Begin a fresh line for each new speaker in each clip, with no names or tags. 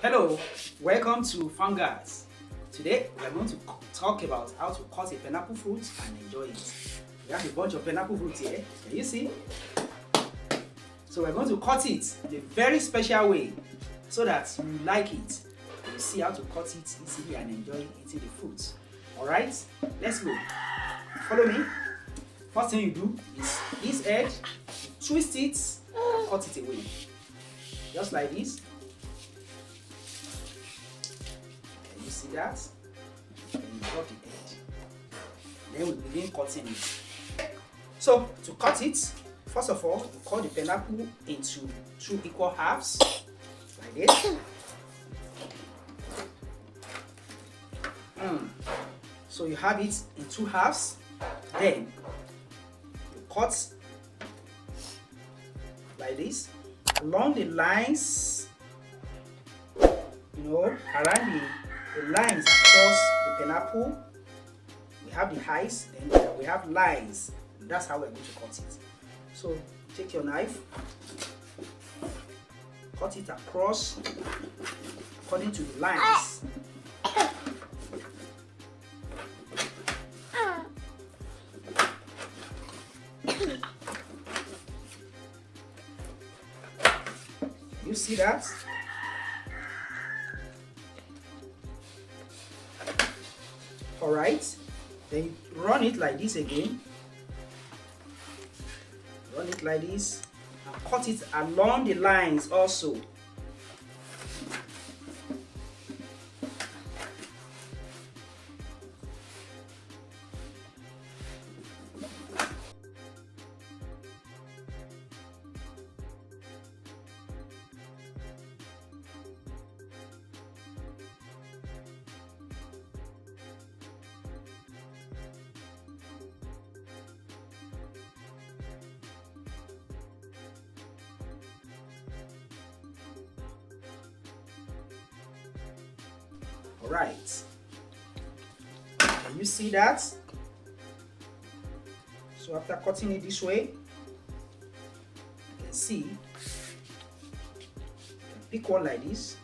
Hello, welcome to Fangars. Today we are going to talk about how to cut a pineapple fruit and enjoy it. We have a bunch of pineapple fruit here. Can you see? So we're going to cut it in a very special way so that you like it. You see how to cut it easily and enjoy eating the fruit. Alright, let's go. Follow me. First thing you do is this edge, you twist it and cut it away. Just like this. Can you see that? Then you drop the edge. Then we begin cutting it. So to cut it, first of all, you cut the pineapple into 2 equal halves, like this. So you have it in 2 halves. Then you cut like this along the lines, around the lines across the pineapple. We have the heights, then we have lines. That's how we're going to cut it. So take your knife, cut it across according to the lines. You see that? Alright, then you run it like this again. Run it like this and cut it along the lines also. Alright, can you see that? So after cutting it this way, you can see, you can pick one like this.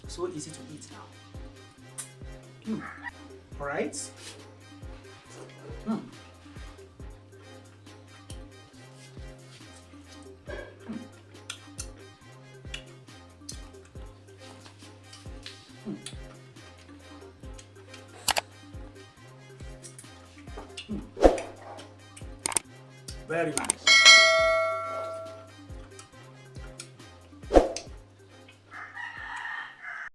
So easy to eat now. Alright. Very nice.